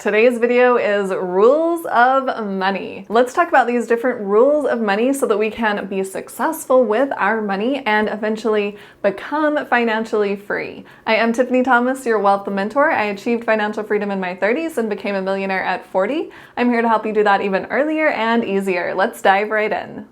Today's video is rules of money. Let's talk about these different rules of money so that we can be successful with our money and eventually become financially free. I am Tiffany Thomas, your wealth mentor. I achieved financial freedom in my 30s and became a millionaire at 40. I'm here to help you do that even earlier and easier. Let's dive right in.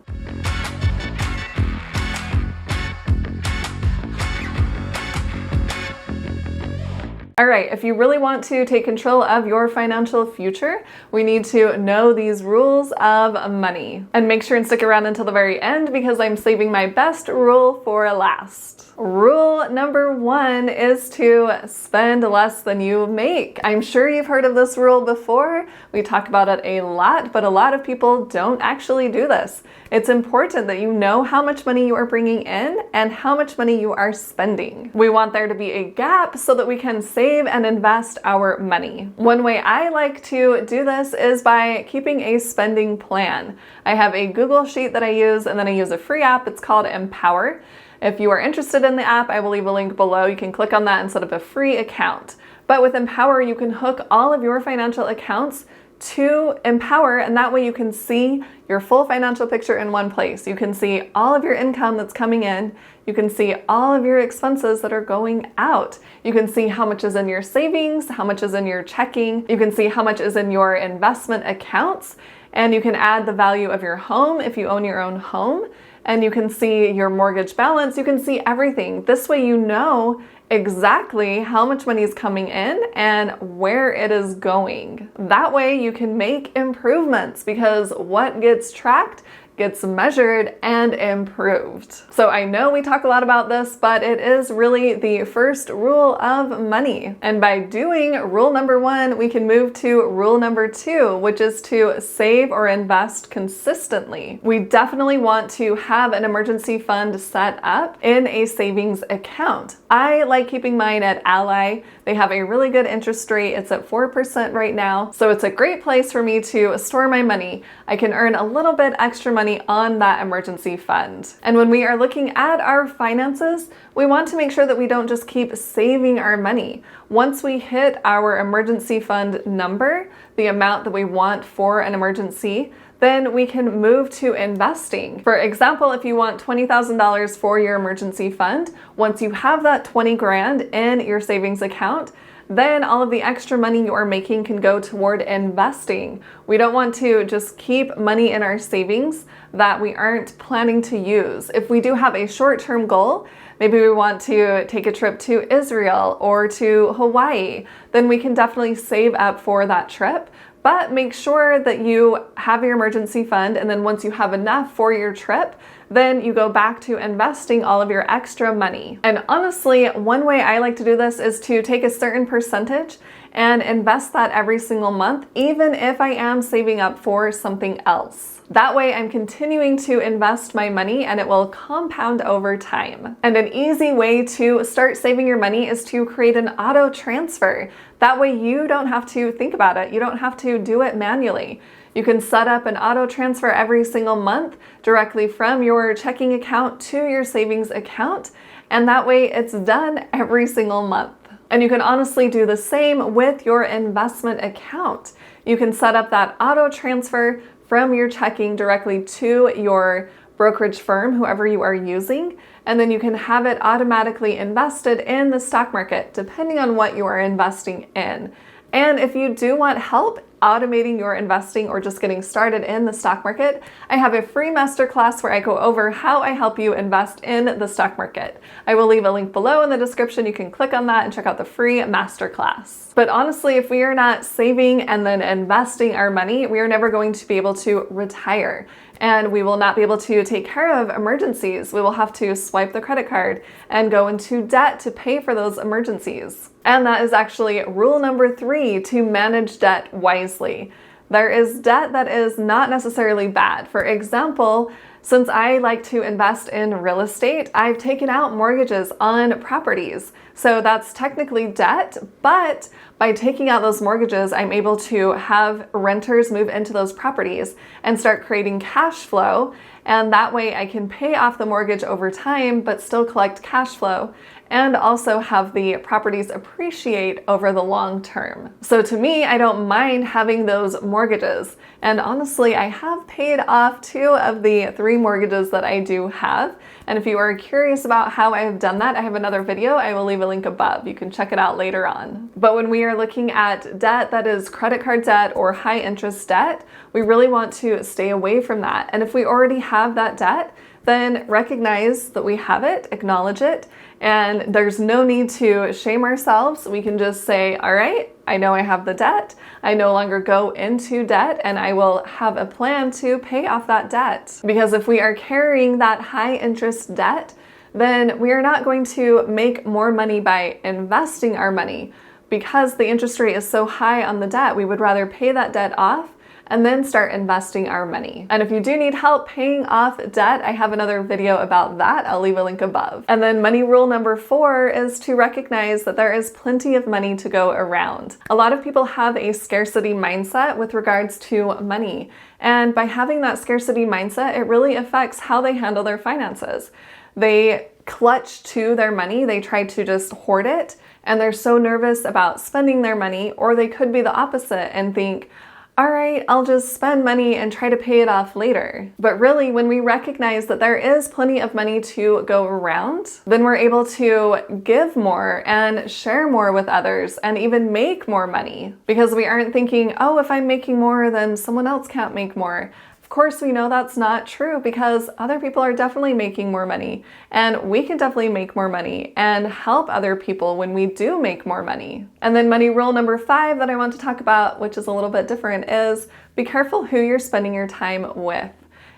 All right, if you really want to take control of your financial future, we need to know these rules of money. And make sure and stick around until the very end because I'm saving my best rule for last. Rule number 1 is to spend less than you make. I'm sure you've heard of this rule before. We talk about it a lot, but a lot of people don't actually do this. It's important that you know how much money you are bringing in and how much money you are spending. We want there to be a gap so that we can save and invest our money. One way I like to do this is by keeping a spending plan. I have a Google sheet that I use, and then I use a free app. It's called Empower. If you are interested in the app, I will leave a link below. You can click on that and set up a free account. But with Empower, you can hook all of your financial accounts to Empower, and that way you can see your full financial picture in one place. You can see all of your income that's coming in. You can see all of your expenses that are going out. You can see how much is in your savings, how much is in your checking. You can see how much is in your investment accounts, and you can add the value of your home if you own your own home. And you can see your mortgage balance. You can see everything. This way you know exactly how much money is coming in and where it is going. That way you can make improvements because what gets tracked gets measured and improved. So I know we talk a lot about this, but it is really the first rule of money. And by doing rule number 1, we can move to rule number 2, which is to save or invest consistently. We definitely want to have an emergency fund set up in a savings account. I like keeping mine at Ally. They have a really good interest rate. It's at 4% right now. So it's a great place for me to store my money. I can earn a little bit extra money on that emergency fund. And when we are looking at our finances, we want to make sure that we don't just keep saving our money. Once we hit our emergency fund number, the amount that we want for an emergency, then we can move to investing. For example, if you want $20,000 for your emergency fund, once you have that 20 grand in your savings account, then all of the extra money you are making can go toward investing. We don't want to just keep money in our savings that we aren't planning to use. If we do have a short-term goal, maybe we want to take a trip to Israel or to Hawaii, then we can definitely save up for that trip. But make sure that you have your emergency fund, and then once you have enough for your trip, then you go back to investing all of your extra money. And honestly, one way I like to do this is to take a certain percentage and invest that every single month, even if I am saving up for something else. That way I'm continuing to invest my money and it will compound over time. And an easy way to start saving your money is to create an auto transfer. That way you don't have to think about it. You don't have to do it manually. You can set up an auto transfer every single month directly from your checking account to your savings account. And that way it's done every single month. And you can honestly do the same with your investment account. You can set up that auto transfer from your checking directly to your brokerage firm, whoever you are using, and then you can have it automatically invested in the stock market, depending on what you are investing in. And if you do want help automating your investing or just getting started in the stock market, I have a free masterclass where I go over how I help you invest in the stock market. I will leave a link below in the description. You can click on that and check out the free masterclass. But honestly, if we are not saving and then investing our money, we are never going to be able to retire. And we will not be able to take care of emergencies. We will have to swipe the credit card and go into debt to pay for those emergencies. And that is actually rule number 3, to manage debt wisely. There is debt that is not necessarily bad. For example, since I like to invest in real estate, I've taken out mortgages on properties. So that's technically debt, but by taking out those mortgages, I'm able to have renters move into those properties and start creating cash flow. And that way I can pay off the mortgage over time, but still collect cash flow. and also have the properties appreciate over the long term. So to me, I don't mind having those mortgages. And honestly, I have paid off 2 of the 3 mortgages that I do have. And if you are curious about how I have done that, I have another video. I will leave a link above. You can check it out later on. But when we are looking at debt that is credit card debt or high interest debt, we really want to stay away from that. And if we already have that debt, then recognize that we have it, acknowledge it, and there's no need to shame ourselves. We can just say, all right, I know I have the debt. I no longer go into debt, and I will have a plan to pay off that debt. Because if we are carrying that high interest debt, then we are not going to make more money by investing our money. Because the interest rate is so high on the debt, we would rather pay that debt off and then start investing our money. And if you do need help paying off debt, I have another video about that. I'll leave a link above. And then money rule number 4 is to recognize that there is plenty of money to go around. A lot of people have a scarcity mindset with regards to money. And by having that scarcity mindset, it really affects how they handle their finances. They clutch to their money, they try to just hoard it, and they're so nervous about spending their money, or they could be the opposite and think, all right, I'll just spend money and try to pay it off later. But really, when we recognize that there is plenty of money to go around, then we're able to give more and share more with others and even make more money. Because we aren't thinking, oh, if I'm making more, then someone else can't make more. Of course, we know that's not true because other people are definitely making more money, and we can definitely make more money and help other people when we do make more money. And then money rule number 5 that I want to talk about, which is a little bit different, is be careful who you're spending your time with.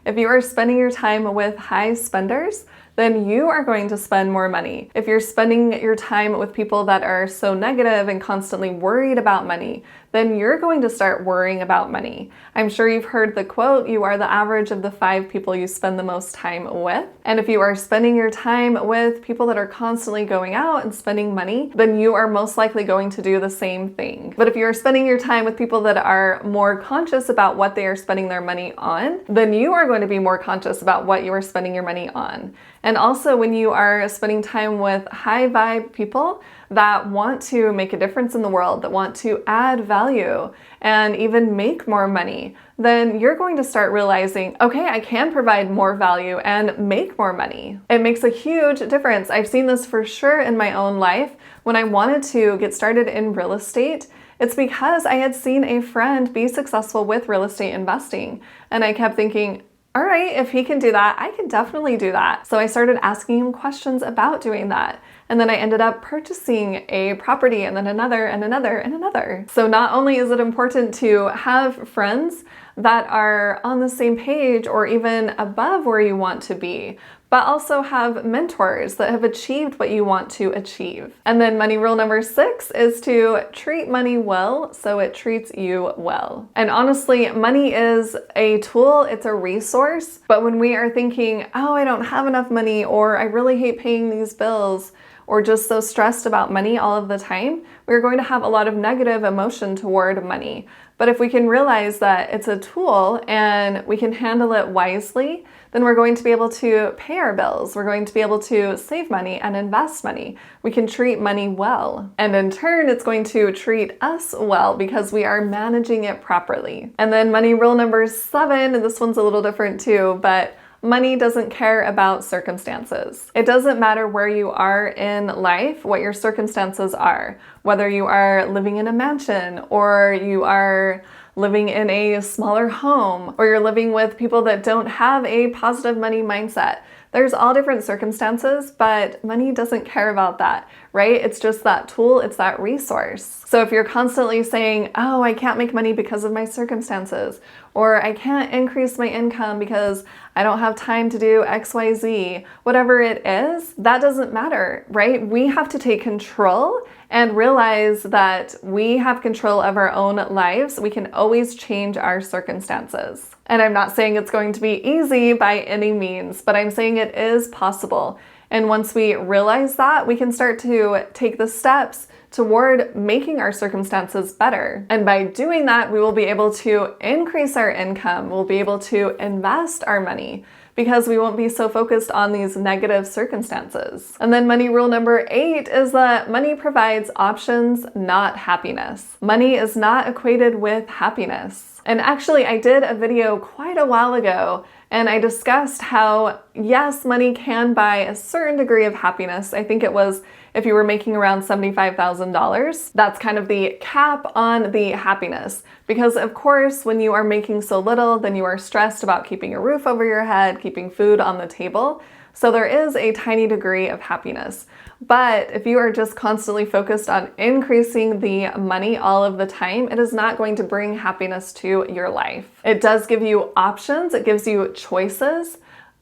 If you are spending your time with high spenders, then you are going to spend more money. If you're spending your time with people that are so negative and constantly worried about money, then you're going to start worrying about money. I'm sure you've heard the quote, you are the average of the 5 people you spend the most time with. And if you are spending your time with people that are constantly going out and spending money, then you are most likely going to do the same thing. But if you are spending your time with people that are more conscious about what they are spending their money on, then you are going to be more conscious about what you are spending your money on. And also when you are spending time with high vibe people that want to make a difference in the world, that want to add value and even make more money, then you're going to start realizing, okay, I can provide more value and make more money. It makes a huge difference. I've seen this for sure in my own life. When I wanted to get started in real estate, it's because I had seen a friend be successful with real estate investing. And I kept thinking, all right, if he can do that, I can definitely do that. So I started asking him questions about doing that. And then I ended up purchasing a property and then another and another and another. So not only is it important to have friends that are on the same page or even above where you want to be, but also have mentors that have achieved what you want to achieve. And then money rule number 6 is to treat money well so it treats you well. And honestly, money is a tool, it's a resource, but when we are thinking, oh, I don't have enough money, or I really hate paying these bills, or just so stressed about money all of the time, we're going to have a lot of negative emotion toward money. But if we can realize that it's a tool and we can handle it wisely, then we're going to be able to pay our bills. We're going to be able to save money and invest money. We can treat money well. And in turn, it's going to treat us well because we are managing it properly. And then money rule number 7, and this one's a little different too, but money doesn't care about circumstances. It doesn't matter where you are in life, what your circumstances are, whether you are living in a mansion or you are living in a smaller home or you're living with people that don't have a positive money mindset. There's all different circumstances, but money doesn't care about that, right? It's just that tool, it's that resource. So if you're constantly saying, oh, I can't make money because of my circumstances, or I can't increase my income because I don't have time to do XYZ, whatever it is, that doesn't matter, right? We have to take control and realize that we have control of our own lives. We can always change our circumstances. And I'm not saying it's going to be easy by any means, but I'm saying it is possible. And once we realize that, we can start to take the steps toward making our circumstances better. And by doing that, we will be able to increase our income. We'll be able to invest our money because we won't be so focused on these negative circumstances. And then money rule number 8 is that money provides options, not happiness. Money is not equated with happiness. And actually, I did a video quite a while ago and I discussed how, yes, money can buy a certain degree of happiness. I think it was if you were making around $75,000, that's kind of the cap on the happiness. Because of course, when you are making so little, then you are stressed about keeping a roof over your head, keeping food on the table. So there is a tiny degree of happiness. But if you are just constantly focused on increasing the money all of the time, it is not going to bring happiness to your life. It does give you options, it gives you choices,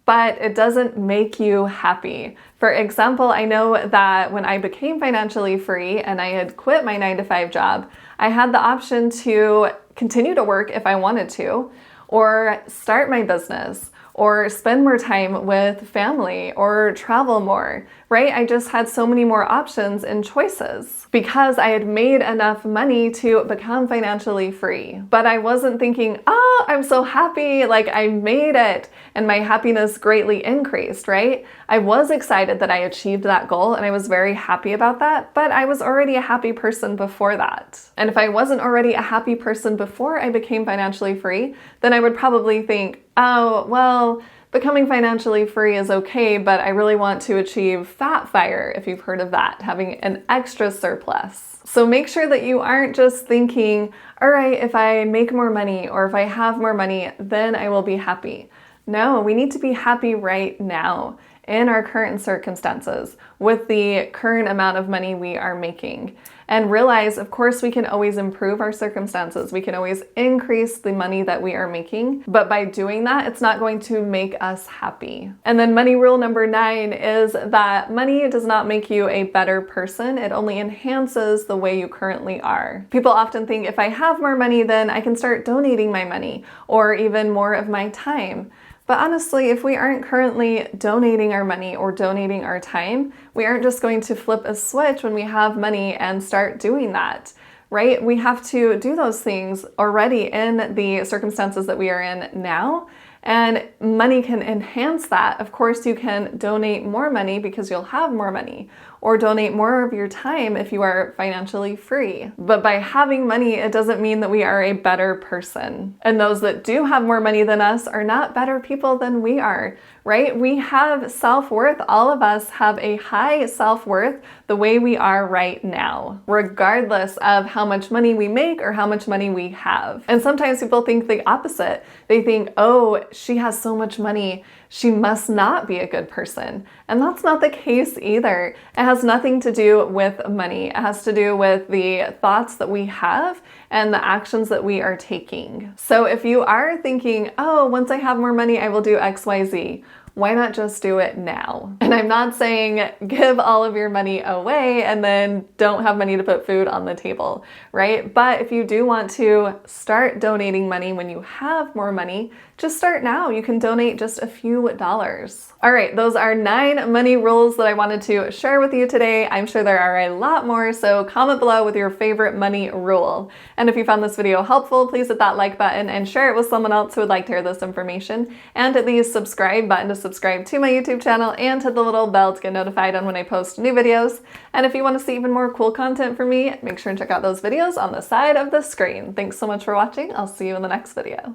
but it doesn't make you happy. For example, I know that when I became financially free and I had quit my 9-to-5 job, I had the option to continue to work if I wanted to, or start my business, or spend more time with family, or travel more, right? I just had so many more options and choices because I had made enough money to become financially free. But I wasn't thinking, oh, I'm so happy, like I made it, and my happiness greatly increased, right? I was excited that I achieved that goal and I was very happy about that, but I was already a happy person before that. And if I wasn't already a happy person before I became financially free, then I would probably think, oh, well, becoming financially free is okay, but I really want to achieve fat fire, if you've heard of that, having an extra surplus. So make sure that you aren't just thinking, all right, if I make more money or if I have more money, then I will be happy. No, we need to be happy right now in our current circumstances with the current amount of money we are making. And realize, of course, we can always improve our circumstances. We can always increase the money that we are making. But by doing that, it's not going to make us happy. And then money rule number 9 is that money does not make you a better person. It only enhances the way you currently are. People often think if I have more money, then I can start donating my money or even more of my time. But honestly, if we aren't currently donating our money or donating our time, we aren't just going to flip a switch when we have money and start doing that, right? We have to do those things already in the circumstances that we are in now. And money can enhance that. Of course, you can donate more money because you'll have more money, or donate more of your time if you are financially free. But by having money, it doesn't mean that we are a better person. And those that do have more money than us are not better people than we are, right? We have self-worth. All of us have a high self-worth the way we are right now, regardless of how much money we make or how much money we have. And sometimes people think the opposite. They think, oh, she has so much money, she must not be a good person. And that's not the case either. It has nothing to do with money. It has to do with the thoughts that we have and the actions that we are taking. So if you are thinking, oh, once I have more money, I will do X, Y, Z, why not just do it now? And I'm not saying give all of your money away and then don't have money to put food on the table, right? But if you do want to start donating money when you have more money, just start now. You can donate just a few dollars. All right, those are 9 money rules that I wanted to share with you today. I'm sure there are a lot more, so comment below with your favorite money rule. And if you found this video helpful, please hit that like button and share it with someone else who would like to hear this information. And hit the subscribe button to subscribe to my YouTube channel and hit the little bell to get notified on when I post new videos. And if you want to see even more cool content from me, make sure and check out those videos on the side of the screen. Thanks so much for watching. I'll see you in the next video.